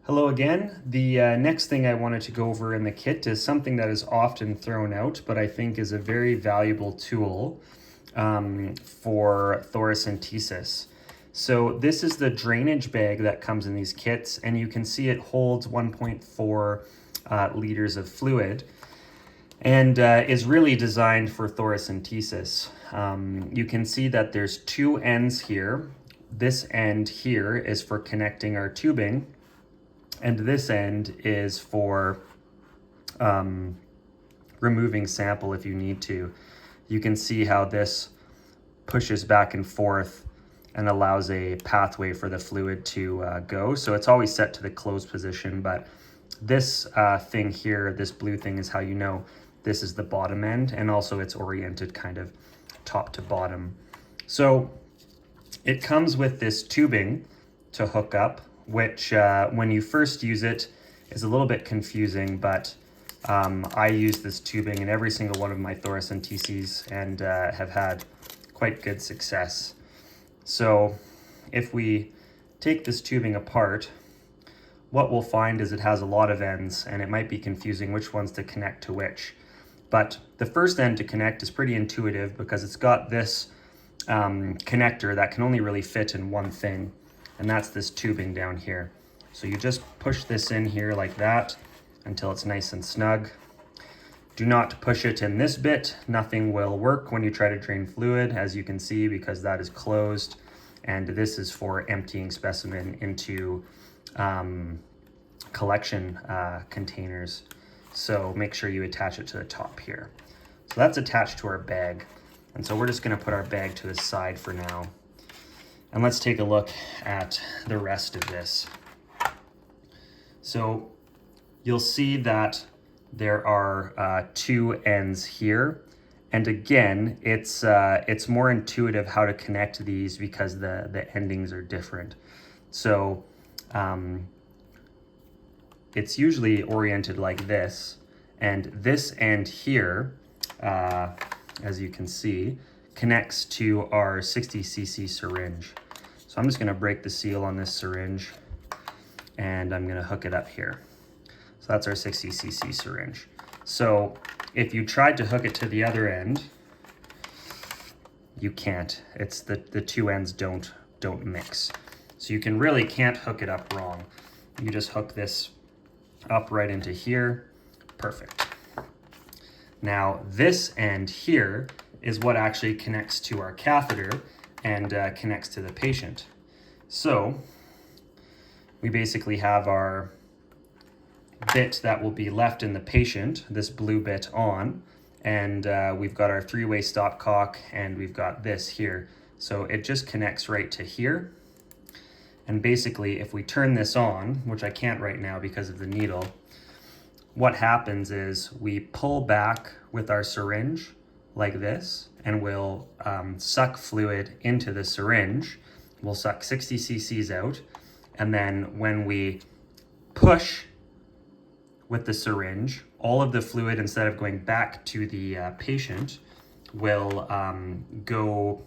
Hello again. The next thing I wanted to go over in the kit is something that is often thrown out, but I think is a very valuable tool for thoracentesis. So this is the drainage bag that comes in these kits, and you can see it holds 1.4 liters of fluid and is really designed for thoracentesis. You can see that there's two ends here. This end here is for connecting our tubing, and this end is for removing sample if you need to. You can see how this pushes back and forth and allows a pathway for the fluid to go. So it's always set to the closed position, but this thing here, this blue thing, is how you know this is the bottom end, and also it's oriented kind of top to bottom. So it comes with this tubing to hook up, which when you first use it is a little bit confusing, but I use this tubing in every single one of my thoracenteses and have had quite good success. So if we take this tubing apart, what we'll find is it has a lot of ends, and it might be confusing which ones to connect to which. But the first end to connect is pretty intuitive because it's got this connector that can only really fit in one thing, and that's this tubing down here. So you just push this in here like that until it's nice and snug. Do not push it in this bit. Nothing will work when you try to drain fluid, as you can see, because that is closed. And this is for emptying specimen into collection containers. So make sure you attach it to the top here. So that's attached to our bag. And so we're just gonna put our bag to the side for now. And let's take a look at the rest of this. So you'll see that there are two ends here. And again, it's more intuitive how to connect these because the endings are different. So it's usually oriented like this. And this end here, as you can see, connects to our 60cc syringe. So I'm just gonna break the seal on this syringe and I'm gonna hook it up here. So that's our 60cc syringe. So if you tried to hook it to the other end, you can't. It's the two ends don't mix. So you can't hook it up wrong. You just hook this up right into here. Perfect. Now this end here is what actually connects to our catheter and connects to the patient. So we basically have our bit that will be left in the patient, this blue bit on, and we've got our three-way stopcock, and we've got this here. So it just connects right to here. And basically, if we turn this on, which I can't right now because of the needle, what happens is we pull back with our syringe like this, and we'll suck fluid into the syringe. We'll suck 60 cc's out, and then when we push with the syringe, all of the fluid, instead of going back to the patient, will go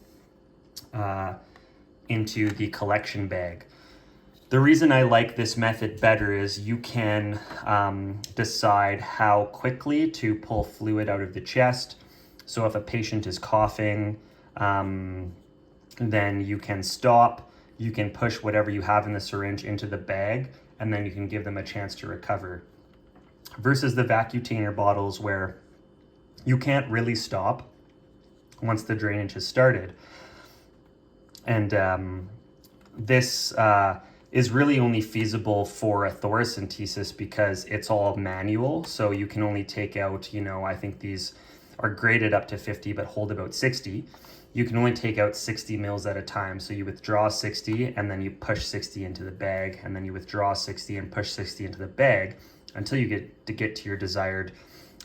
into the collection bag. The reason I like this method better is you can decide how quickly to pull fluid out of the chest. So if a patient is coughing, then you can stop, you can push whatever you have in the syringe into the bag, and then you can give them a chance to recover. Versus the Vacutainer bottles where you can't really stop once the drainage has started. And this is really only feasible for a thoracentesis because it's all manual. So you can only take out, I think these are graded up to 50, but hold about 60. You can only take out 60 mils at a time. So you withdraw 60 and then you push 60 into the bag, and then you withdraw 60 and push 60 into the bag until you get to your desired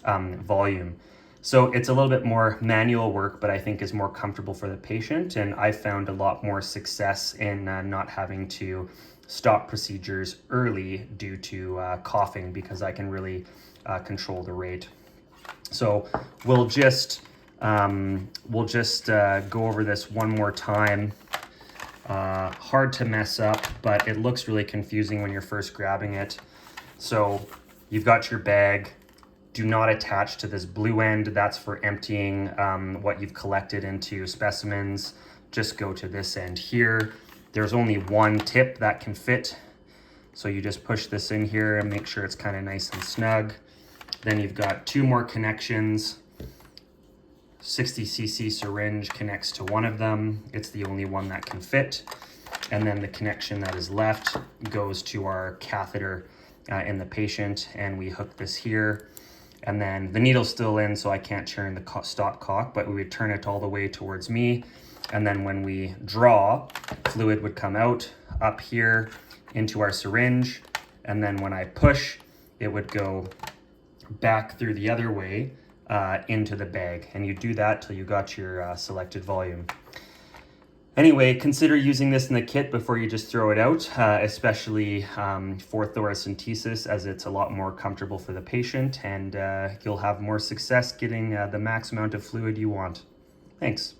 volume. So it's a little bit more manual work, but I think is more comfortable for the patient. And I found a lot more success in not having to stop procedures early due to coughing, because I can really control the rate. So we'll just go over this one more time. hard to mess up, but it looks really confusing when you're first grabbing it. So you've got your bag. Do not attach to this blue end. That's for emptying what you've collected into specimens. Just go to this end here. There's only one tip that can fit. So you just push this in here and make sure it's kind of nice and snug. Then you've got two more connections. 60cc syringe connects to one of them. It's the only one that can fit. And then the connection that is left goes to our catheter in the patient, and we hook this here. And then the needle's still in, so I can't turn the stopcock, but we would turn it all the way towards me. And then when we draw, fluid would come out up here into our syringe. And then when I push, it would go back through the other way into the bag. And you do that till you got your selected volume. Anyway, consider using this in the kit before you just throw it out, especially for thoracentesis, as it's a lot more comfortable for the patient, and you'll have more success getting the max amount of fluid you want. Thanks.